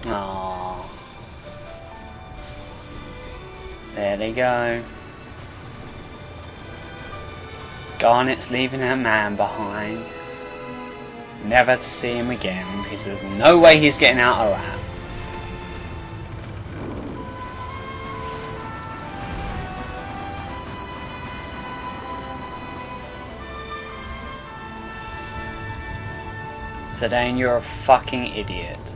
Aww. There they go. Garnet's leaving her man behind. Never to see him again, because there's no way he's getting out of that. Zidane, you're a fucking idiot.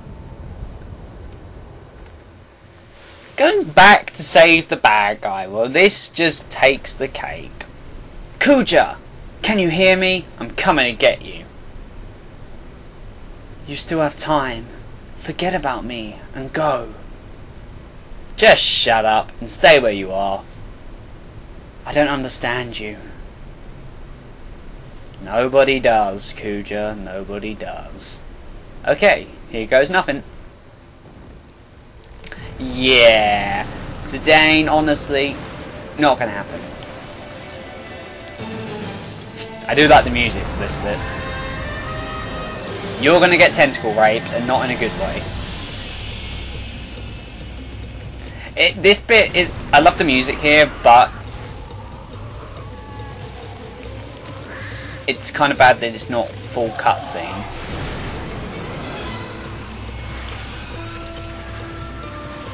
Going back to save the bad guy, well, this just takes the cake. Kuja! Can you hear me? I'm coming to get you. You still have time. Forget about me and go. Just shut up and stay where you are. I don't understand you. Nobody does, Kuja. Nobody does. Okay, here goes nothing. Yeah. Zidane, honestly, not gonna happen. I do like the music for this bit. You're gonna get tentacle raped, and not in a good way. This bit, I love the music here, but it's kind of bad that it's not full cutscene.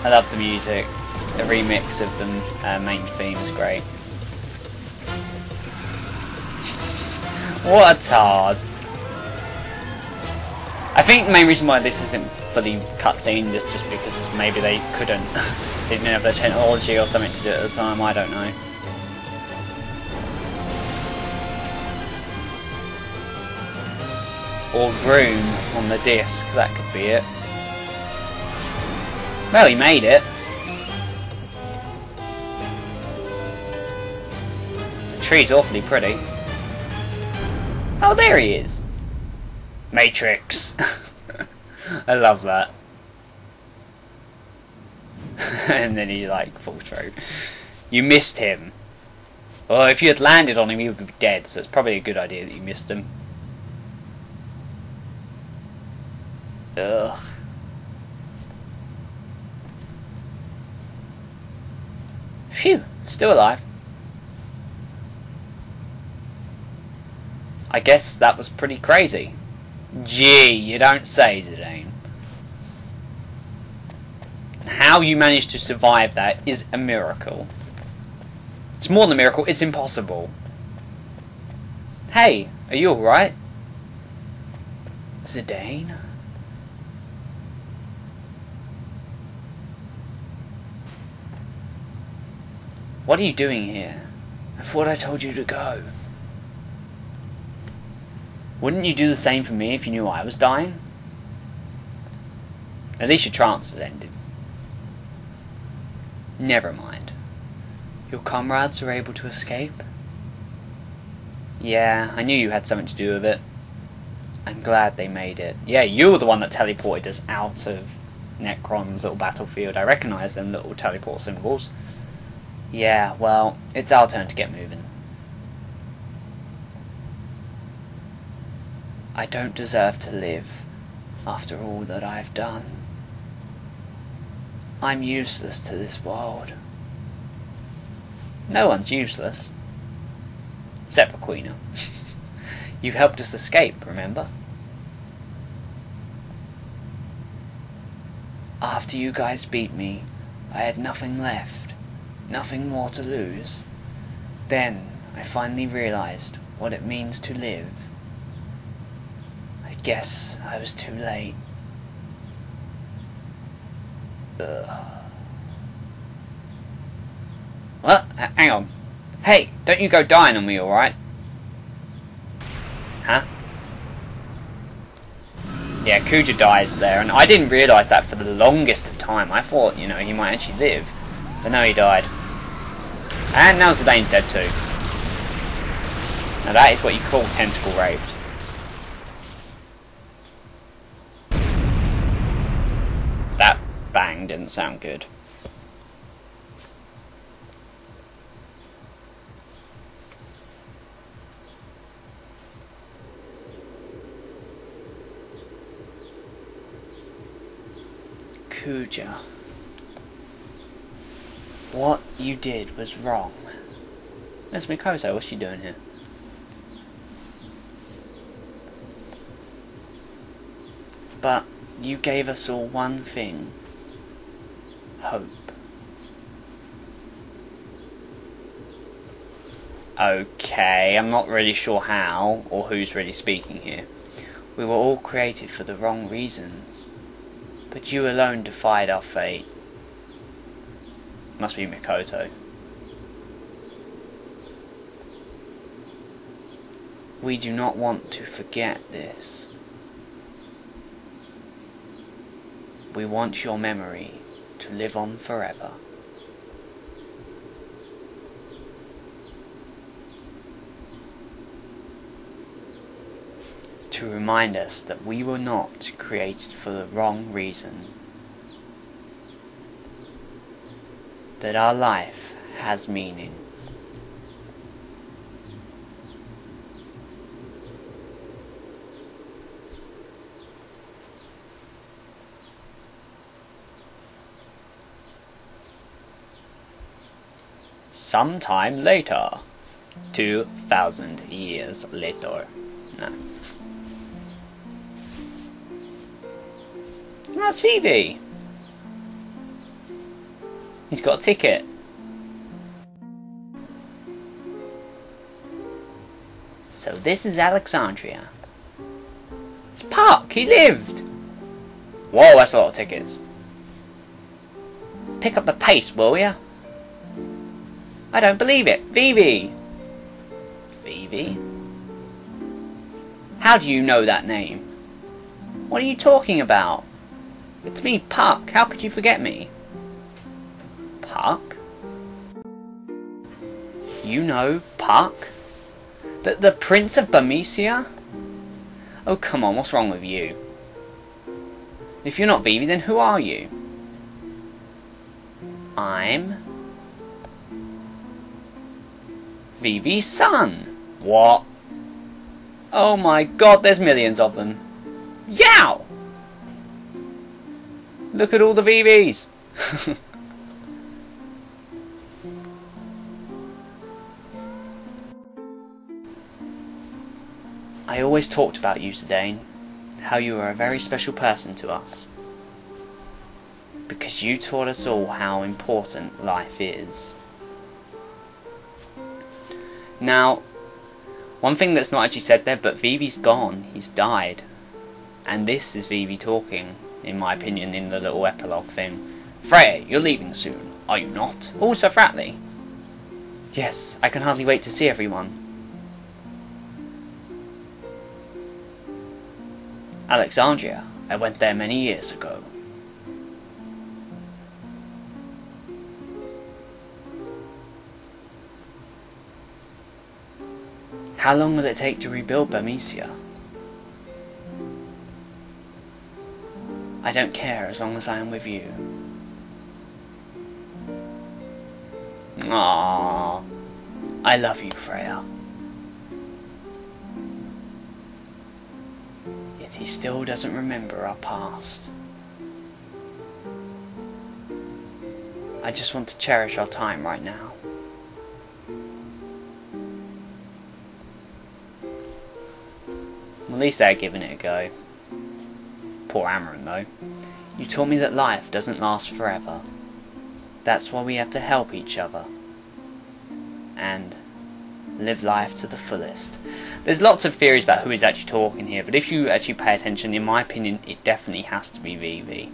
I love the music. The remix of the main theme is great. What a tard. I think the main reason why this isn't fully cutscene is just because maybe they couldn't. They didn't have the technology or something to do it at the time, I don't know. Or room on the disc, that could be it. Well, he made it. The tree's awfully pretty. Oh, there he is. Matrix. I love that. And then he like falls through. You missed him. Well, if you had landed on him, he would be dead, so it's probably a good idea that you missed him. Ugh. Phew, still alive. I guess that was pretty crazy. Gee, you don't say, Zidane. How you managed to survive that is a miracle. It's more than a miracle, it's impossible. Hey, are you alright? Zidane? What are you doing here? I thought I told you to go. Wouldn't you do the same for me if you knew I was dying? At least your trance has ended. Never mind. Your comrades were able to escape? Yeah, I knew you had something to do with it. I'm glad they made it. Yeah, you were the one that teleported us out of Necron's little battlefield. I recognise them little teleport symbols. Yeah, well, it's our turn to get moving. I don't deserve to live after all that I've done. I'm useless to this world. No one's useless. Except for Quina. You helped us escape, remember? After you guys beat me, I had nothing left. Nothing more to lose. Then I finally realized what it means to live. I guess I was too late. Ugh. Well, hang on. Hey, don't you go dying on me, alright? Huh? Yeah, Kuja dies there, and I didn't realise that for the longest of time. I thought, you know, he might actually live. But no, he died. And now Zidane's dead too. Now that is what you call tentacle raped. That bang didn't sound good. Kuja. What you did was wrong. Miss Mikoto, what's she doing here? But you gave us all one thing. Hope. Okay, I'm not really sure how or who's really speaking here. We were all created for the wrong reasons. But you alone defied our fate. Must be Mikoto. We do not want to forget this. We want your memory to live on forever. To remind us that we were not created for the wrong reason. That our life has meaning. Sometime later. 2,000 years later. No. That's Phoebe. He's got a ticket. So this is Alexandria. It's Puck. He lived. Whoa, that's a lot of tickets. Pick up the pace, will ya? I don't believe it. Phoebe. Phoebe? How do you know that name? What are you talking about? It's me, Puck. How could you forget me? Puck? You know Puck? The Prince of Burmecia? Oh, come on, what's wrong with you? If you're not Vivi, then who are you? I'm Vivi's son. What? Oh my god, there's millions of them. Yow! Look at all the VVs! I always talked about you, Zidane. How you are a very special person to us. Because you taught us all how important life is. Now, one thing that's not actually said there, but Vivi's gone. He's died. And this is Vivi talking, in my opinion, in the little epilogue thing. Freya, you're leaving soon, are you not? Also Fratly. Yes, I can hardly wait to see everyone. Alexandria, I went there many years ago. How long will it take to rebuild Burmecia? I don't care as long as I am with you. Aww, I love you, Freya. Yet he still doesn't remember our past. I just want to cherish our time right now. At least they're giving it a go. Poor Amaran though. You taught me that life doesn't last forever. That's why we have to help each other. And live life to the fullest. There's lots of theories about who is actually talking here, but if you actually pay attention, in my opinion, it definitely has to be Vivi.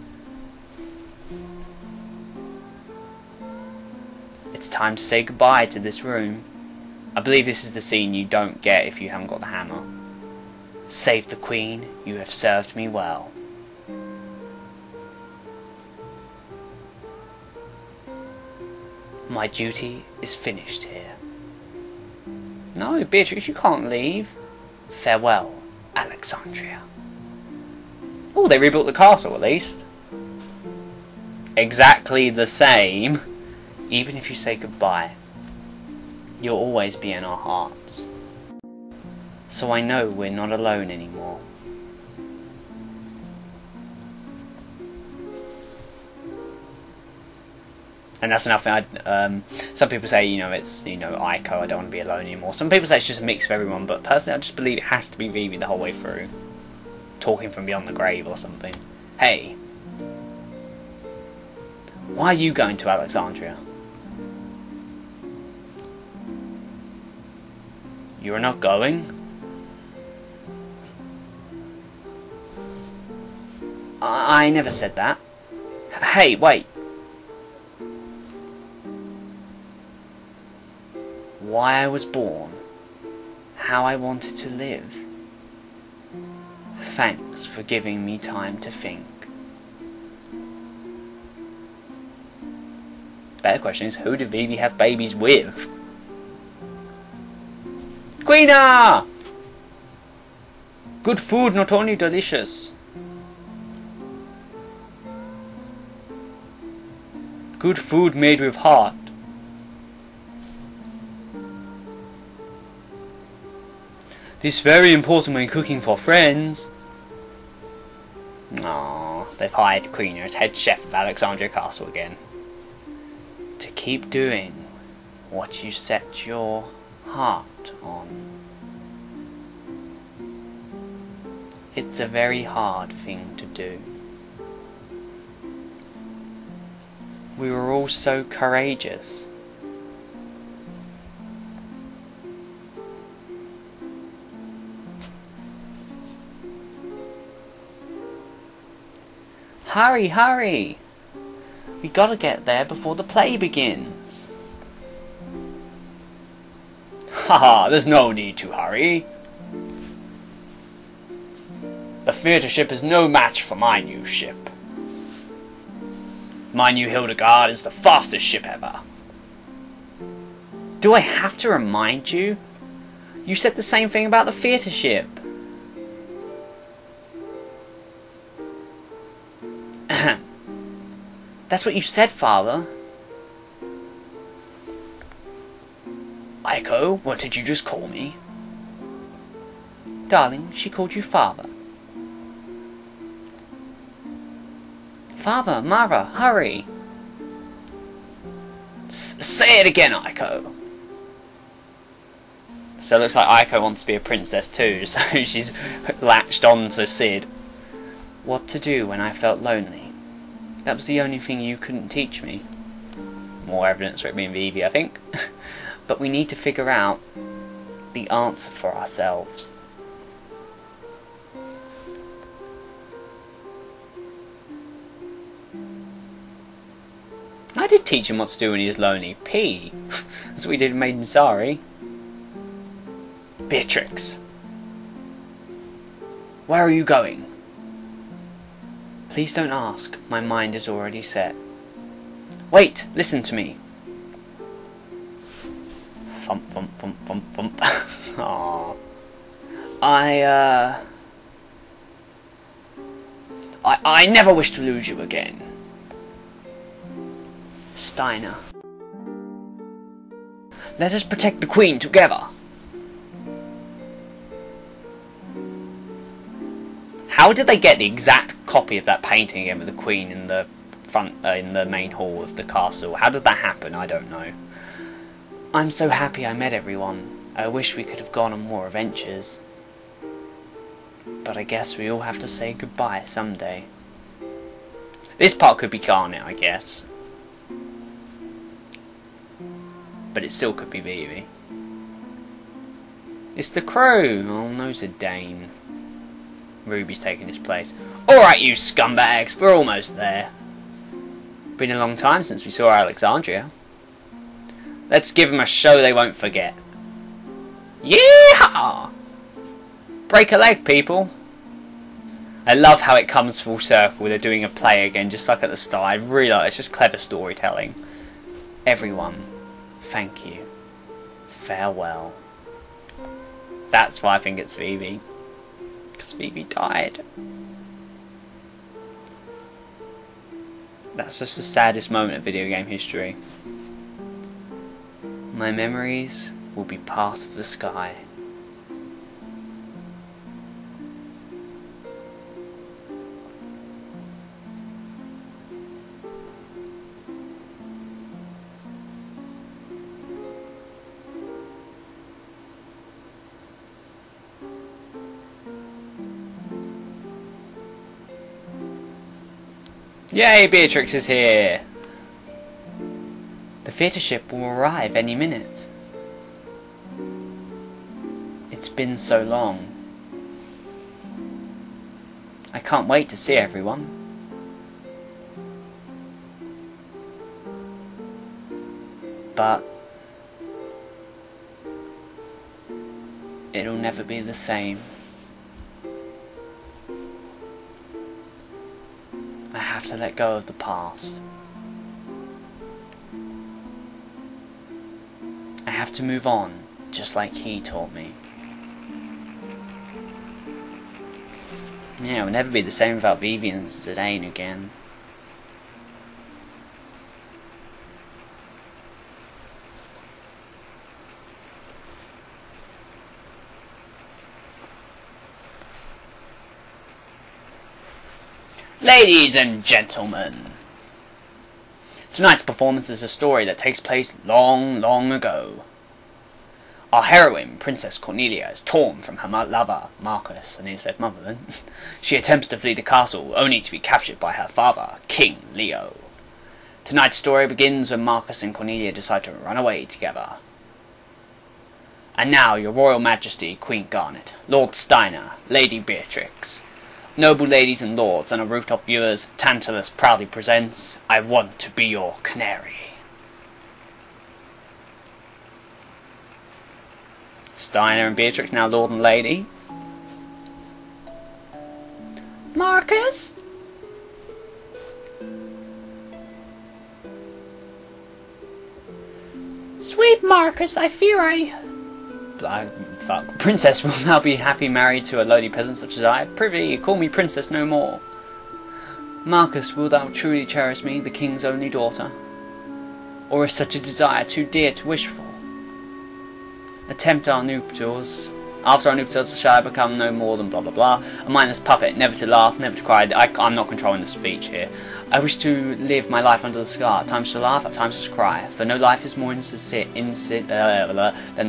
It's time to say goodbye to this room. I believe this is the scene you don't get if you haven't got the hammer. Save the Queen, you have served me well. My duty is finished here. No, Beatrix, you can't leave. Farewell, Alexandria. Oh, they rebuilt the castle at least. Exactly the same. Even if you say goodbye, you'll always be in our hearts. So I know we're not alone anymore. And that's another thing. Some people say, it's Aiko. I don't want to be alone anymore. Some people say it's just a mix of everyone, but personally, I just believe it has to be Vivi the whole way through, talking from beyond the grave or something. Hey, why are you going to Alexandria? You're not going? I never said that. Hey, wait. Why I was born. How I wanted to live. Thanks for giving me time to think. Better question is, who did Vivi have babies with? Queena! Good food, not only delicious. Good food made with heart. This is very important when cooking for friends. Aww, they've hired Queena as head chef of Alexandria Castle again. To keep doing what you set your heart on. It's a very hard thing to do. We were all so courageous. Hurry, hurry! We gotta get there before the play begins. Haha, there's no need to hurry. The theatre ship is no match for my new ship. My new Hildegard is the fastest ship ever. Do I have to remind you? You said the same thing about the theatre ship. That's what you said, Father. Aiko, what did you just call me? Darling, she called you Father. Father, Mara, hurry! Say it again, Aiko. So it looks like Aiko wants to be a princess too, so she's latched on to Sid. What to do when I felt lonely. That was the only thing you couldn't teach me. More evidence for it being Vivi, I think. But we need to figure out the answer for ourselves. I did teach him what to do when he was lonely. P. That's what we did in Maiden Sari. Beatrix. Where are you going? Please don't ask. My mind is already set. Wait, listen to me. Thump, thump, thump, thump, thump. Aww. I never wish to lose you again. Steiner. Let us protect the Queen together. How did they get the exact copy of that painting again with the Queen in the front, in the main hall of the castle? How did that happen? I don't know. I'm so happy I met everyone. I wish we could have gone on more adventures. But I guess we all have to say goodbye someday. This part could be Garnet, I guess. But it still could be Vivi. It's the crew! Oh no, said Dane. Ruby's taking his place. Alright, you scumbags, we're almost there. Been a long time since we saw Alexandria. Let's give them a show they won't forget. Yeehaw! Break a leg, people. I love how it comes full circle. They're doing a play again, just like at the start. I really like it. It's just clever storytelling. Everyone, thank you. Farewell. That's why I think it's Vivi. Because Vivi died. That's just the saddest moment of video game history. My memories will be part of the sky. Yay, Beatrix is here! The theatre ship will arrive any minute. It's been so long. I can't wait to see everyone. But it'll never be the same. I have to let go of the past. I have to move on, just like he taught me. Yeah, it'll never be the same without Vivian Zidane again. Ladies and gentlemen, tonight's performance is a story that takes place long, long ago. Our heroine, Princess Cornelia, is torn from her lover, Marcus, and his dead mother then. She attempts to flee the castle, only to be captured by her father, King Leo. Tonight's story begins when Marcus and Cornelia decide to run away together. And now, your Royal Majesty, Queen Garnet, Lord Steiner, Lady Beatrix. Noble ladies and lords, and our rooftop viewers, Tantalus proudly presents I Want to Be Your Canary. Steiner and Beatrix, now Lord and Lady. Marcus? Sweet Marcus, I fear Princess will now be happy married to a lowly peasant such as I. Prithee, call me princess no more. Marcus, wilt thou truly cherish me, the king's only daughter? Or is such a desire too dear to wish for? Attempt our nuptials. After our nuptials shall I become no more than blah blah blah. A mindless puppet, never to laugh, never to cry. I'm not controlling the speech here. I wish to live my life under the sky. At times to laugh, at times to cry. For no life is more insincere than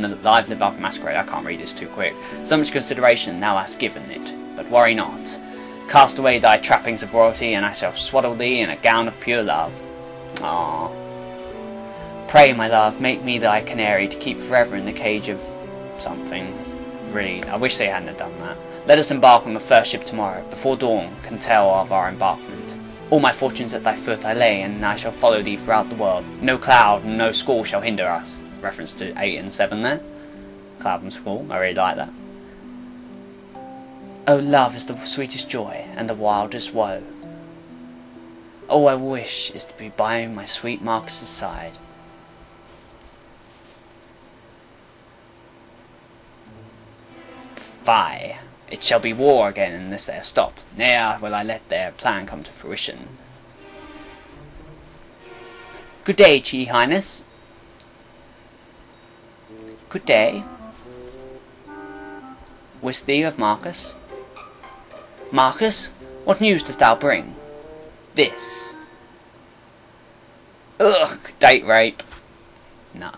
the life lived after masquerade. I can't read this too quick. So much consideration thou hast given it. But worry not. Cast away thy trappings of royalty, and I shall swaddle thee in a gown of pure love. Ah. Pray, my love, make me thy canary to keep forever in the cage of something. Really, I wish they hadn't done that. Let us embark on the first ship tomorrow. Before dawn can tell of our embarkment. All my fortunes at thy foot I lay, and I shall follow thee throughout the world. No cloud and no squall shall hinder us. Reference to 8 and 7 there. Cloud and squall, I really like that. Oh, love is the sweetest joy, and the wildest woe. All I wish is to be by my sweet Marcus's side. Fie. It shall be war again unless they are stopped. Ne'er will I let their plan come to fruition. Good day to ye, Highness. Good day. Wist thee of Marcus? Marcus, what news dost thou bring? This. Ugh, date rape. No.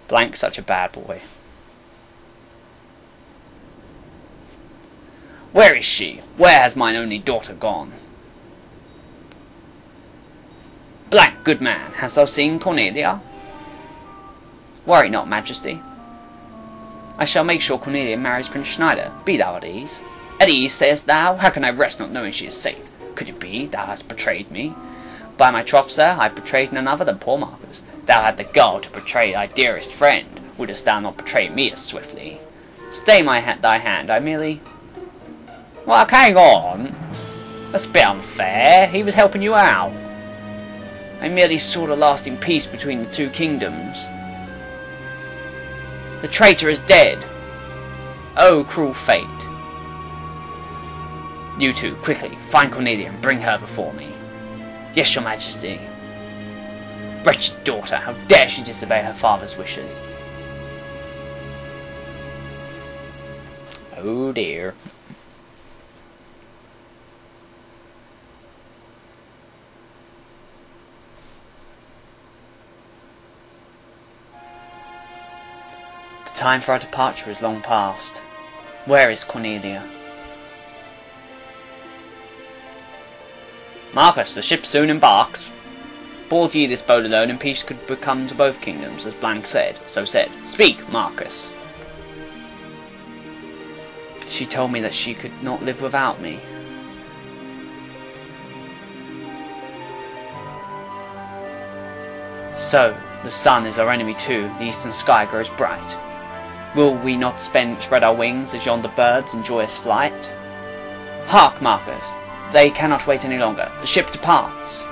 Blank's such a bad boy. Where is she? Where has mine only daughter gone? Blank, good man, hast thou seen Cornelia? Worry not, Majesty. I shall make sure Cornelia marries Prince Schneider. Be thou at ease. At ease, sayest thou? How can I rest not knowing she is safe? Could it be thou hast betrayed me? By my troth, sir, I have betrayed none other than poor Marcus. Thou had the gall to betray thy dearest friend. Wouldst thou not betray me as swiftly? Stay thy hand, I merely... Well, hang on. That's a bit unfair. He was helping you out. I merely sought a lasting peace between the two kingdoms. The traitor is dead. Oh, cruel fate. You two, quickly, find Cornelia and bring her before me. Yes, your Majesty. Wretched daughter, how dare she disobey her father's wishes? Oh dear. The time for our departure is long past. Where is Cornelia? Marcus, the ship soon embarks. Board ye this boat alone, and peace could become to both kingdoms, as Blank said. So said. Speak, Marcus. She told me that she could not live without me. So, the sun is our enemy too, the eastern sky grows bright. Will we not spread our wings as yonder birds in joyous flight? Hark, Marcus, they cannot wait any longer, the ship departs.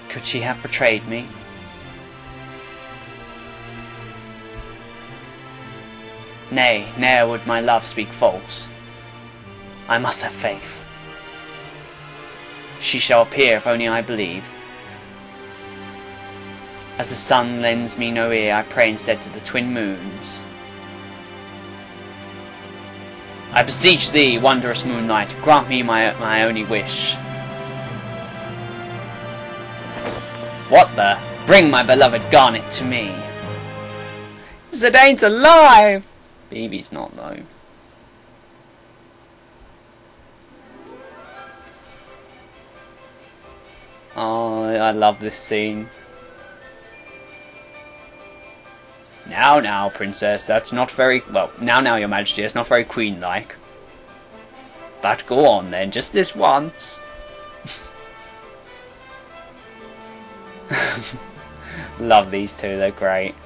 Could she have betrayed me? Nay, ne'er would my love speak false. I must have faith. She shall appear if only I believe. As the sun lends me no ear, I pray instead to the twin moons. I beseech thee, wondrous moonlight, grant me my only wish. What the? Bring my beloved Garnet to me. Zidane's alive! Vivi's not though. Oh, I love this scene. Now, princess, that's not very... Well, now, your majesty, it's not very queen-like. But go on then, just this once. Love these two, they're great.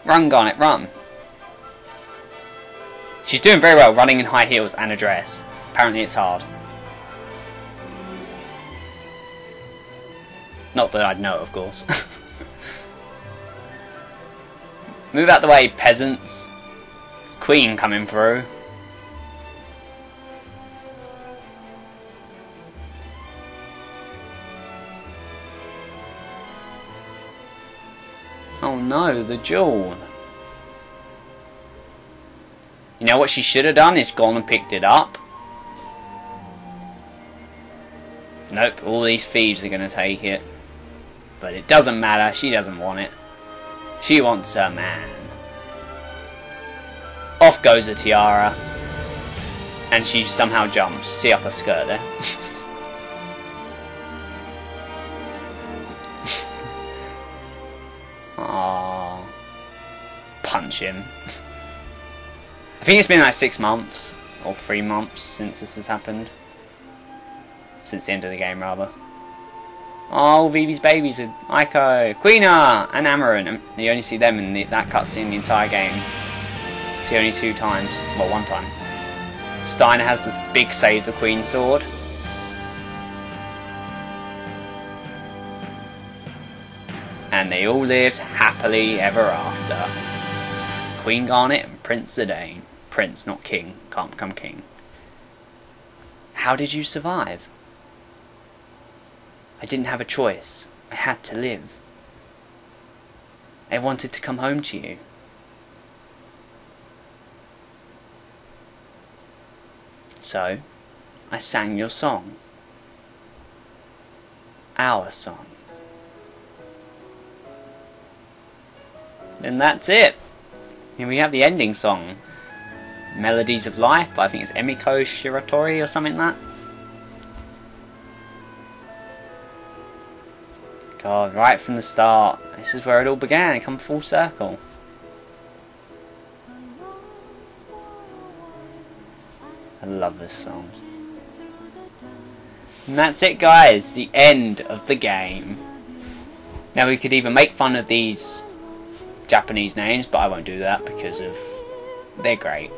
Run, Garnet, run. She's doing very well, running in high heels and a dress. Apparently it's hard. Not that I'd know, of course. Move out the way, peasants. Queen coming through. Oh no, the jewel. You know what she should have done is gone and picked it up. Nope, all these thieves are going to take it. But it doesn't matter, she doesn't want it. She wants her man. Off goes the tiara. And she somehow jumps. See up her skirt there. Aww. Punch him. I think it's been like 6 months. Or 3 months since this has happened. Since the end of the game, rather. Oh, Vivi's babies are Aiko, Quina, and Amaran. And you only see them in that cutscene the entire game. See only 2 times. Well, 1 time. Steiner has this big save the Queen sword. And they all lived happily ever after. Queen Garnet and Prince Zidane. Prince, not king. Can't become king. How did you survive? I didn't have a choice. I had to live. I wanted to come home to you. So, I sang your song. Our song. And that's it. Here we have the ending song. Melodies of Life, but I think it's Emiko Shiratori or something like that. God, right from the start. This is where it all began. It come full circle. I love this song. And that's it, guys. The end of the game. Now we could either make fun of these Japanese names, but I won't do that because of they're great.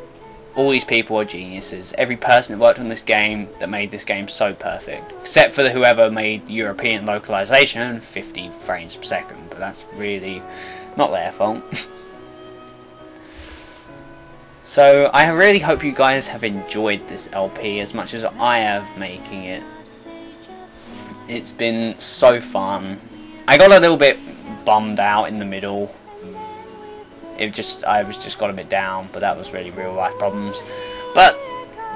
All these people are geniuses. Every person that worked on this game that made this game so perfect. Except for whoever made European localization 50 frames per second. But that's really not their fault. So I really hope you guys have enjoyed this LP as much as I have making it. It's been so fun. I got a little bit bummed out in the middle. I was just got a bit down, but that was really real life problems. But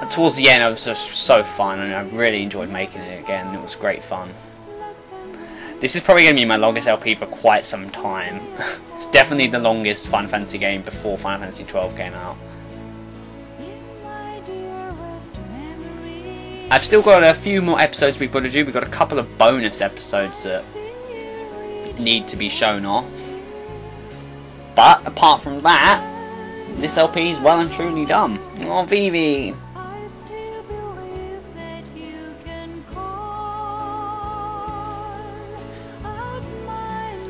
towards the end, it was just so fun, and I really enjoyed making it again. It was great fun. This is probably going to be my longest LP for quite some time. It's definitely the longest Final Fantasy game before Final Fantasy 12 came out. I've still got a few more episodes we've got to do. We've got a couple of bonus episodes that need to be shown off. But apart from that, this LP is well and truly done. Oh, Vivi!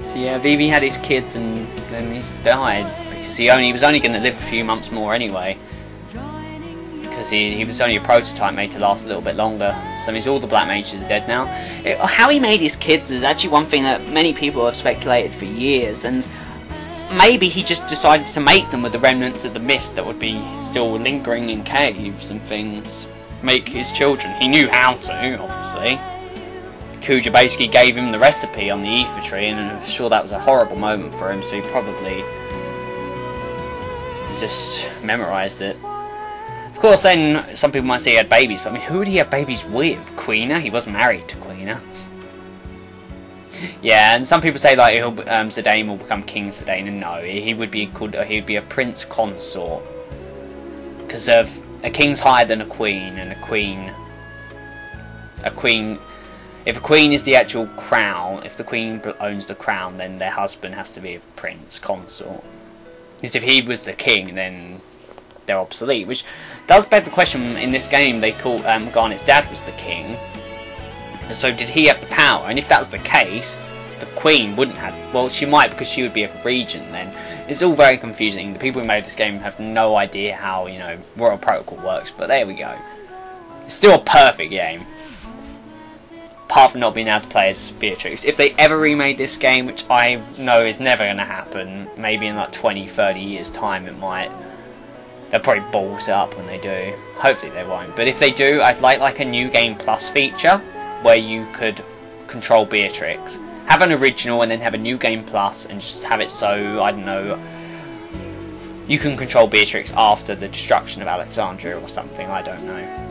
So yeah, Vivi had his kids and then he's died because he was only going to live a few months more anyway. Because he was only a prototype made to last a little bit longer. So that means all the Black Mages are dead now. How he made his kids is actually one thing that many people have speculated for years, and maybe he just decided to make them with the remnants of the mist that would be still lingering in caves and things. Make his children. He knew how to, obviously. Kuja basically gave him the recipe on the ether tree, and I'm sure that was a horrible moment for him, so he probably just memorised it. Of course, then some people might say he had babies, but I mean, who would he have babies with? Quina? He was married to Quina. Yeah, and some people say like Zidane will become King Zidane, and no, he would be called. He would be a prince consort, because a king's higher than a queen, and a queen. If a queen is the actual crown, if the queen owns the crown, then their husband has to be a prince consort. Because if he was the king, then they're obsolete. Which does beg the question. In this game, they call Garnet's dad was the king. So did he have the power? And if that was the case, the Queen wouldn't have... Well, she might, because she would be a regent then. It's all very confusing. The people who made this game have no idea how, you know, Royal Protocol works. But there we go. It's still a perfect game. Apart from not being able to play as Beatrix. If they ever remade this game, which I know is never going to happen, maybe in like 20, 30 years time it might. They'll probably balls up when they do. Hopefully they won't. But if they do, I'd like a New Game Plus feature, where you could control Beatrix. Have an original and then have a New Game Plus and just have it so, I don't know, you can control Beatrix after the destruction of Alexandria or something, I don't know.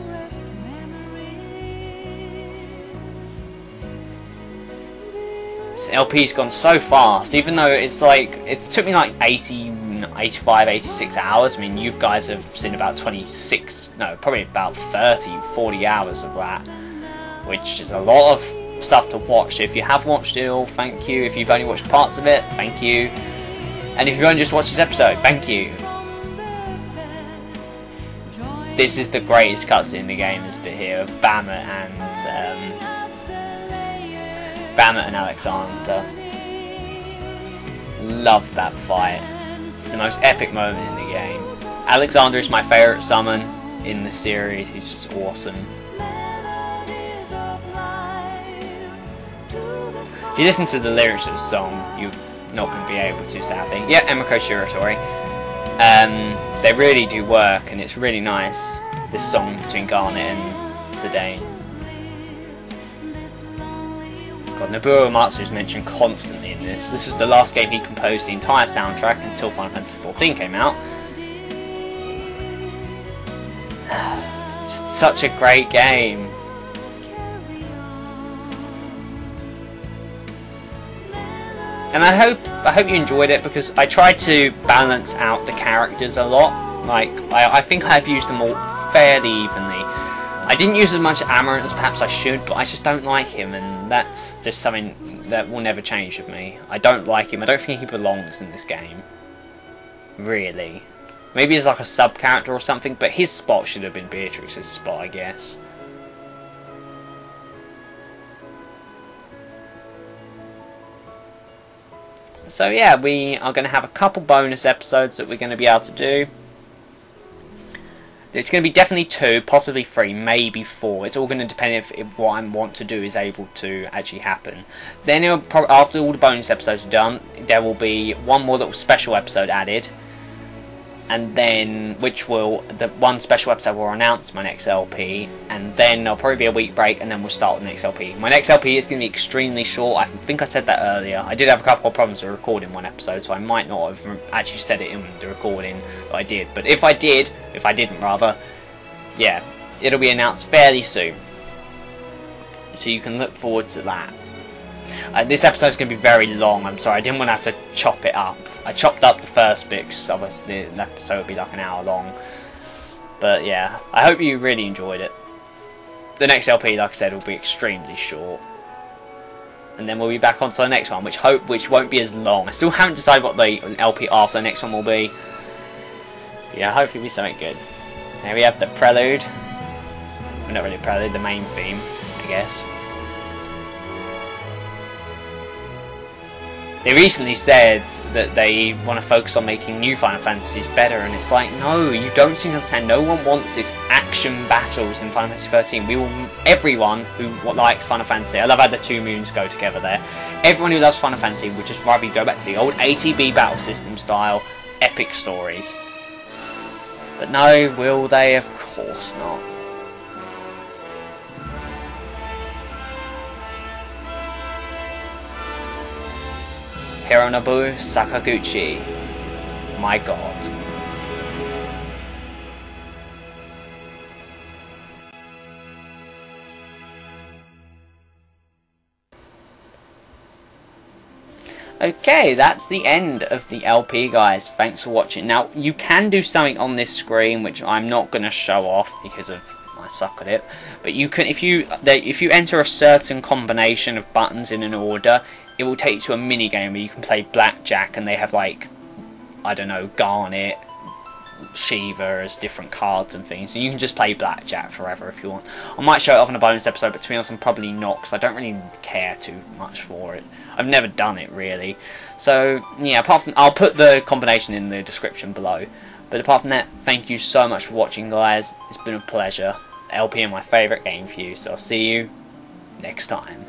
This LP's gone so fast, even though it's like, it took me like 85, 86 hours. I mean, you guys have seen about 26, no, probably about 30, 40 hours of that. Which is a lot of stuff to watch. So if you have watched it all, thank you. If you've only watched parts of it, thank you. And if you've only just watched this episode, thank you. This is the greatest cutscene in the game, this bit here of Bahamut and Alexander. Love that fight. It's the most epic moment in the game. Alexander is my favourite summon in the series. He's just awesome. If you listen to the lyrics of the song, you're not going to be able to, sadly. Yeah, Emiko Shiratori. They really do work, and it's really nice, this song between Garnet and Zidane. God, Nobuo Uematsu is mentioned constantly in this. This was the last game he composed the entire soundtrack until Final Fantasy XIV came out. Just such a great game. And I hope you enjoyed it, because I tried to balance out the characters a lot. Like, I think I've used them all fairly evenly. I didn't use as much Amarant as perhaps I should, but I just don't like him, and that's just something that will never change with me. I don't like him. I don't think he belongs in this game. Really. Maybe he's like a sub-character or something, but his spot should have been Beatrix's spot, I guess. So yeah, we are going to have a couple bonus episodes that we're going to be able to do. It's going to be definitely 2, possibly 3, maybe 4. It's all going to depend if what I want to do is able to actually happen. Then after all the bonus episodes are done, there will be one more little special episode added. And then, the one special episode will announce my next LP, and then there'll probably be a week break, and then we'll start the next LP. My next LP is going to be extremely short. I think I said that earlier. I did have a couple of problems with recording one episode, so I might not have actually said it in the recording that I did. But if I didn't rather, yeah, it'll be announced fairly soon. So you can look forward to that. This episode's going to be very long, I'm sorry, I didn't want to have to chop it up. I chopped up the first bit, because obviously the episode would be like an hour long. But yeah, I hope you really enjoyed it. the next LP, like I said, will be extremely short. And then we'll be back onto the next one, which won't be as long. I still haven't decided what the LP after the next one will be. But yeah, hopefully it'll be something good. Now we have the prelude. Well, not really prelude, the main theme, I guess. They recently said that they want to focus on making new Final Fantasies better, and it's like, no, you don't seem to understand. No one wants this action battles in Final Fantasy 13. Everyone who likes Final Fantasy, I love how the two moons go together there. Everyone who loves Final Fantasy would just rather you go back to the old ATB battle system style epic stories. But no, will they? Of course not. Hironobu Sakaguchi. My god. Okay, that's the end of the LP, guys. Thanks for watching. Now, you can do something on this screen, which I'm not going to show off because I suck at it. But you can, if you enter a certain combination of buttons in an order, it will take you to a mini game where you can play blackjack, and they have, like, I don't know, Garnet, Shiva as different cards and things, and you can just play blackjack forever if you want. I might show it off in a bonus episode, but to be honest, I'm probably not, because I don't really care too much for it. I've never done it really. So yeah, apart from, I'll put the combination in the description below. But apart from that, thank you so much for watching, guys. It's been a pleasure. LP is my favourite game for you, so I'll see you next time.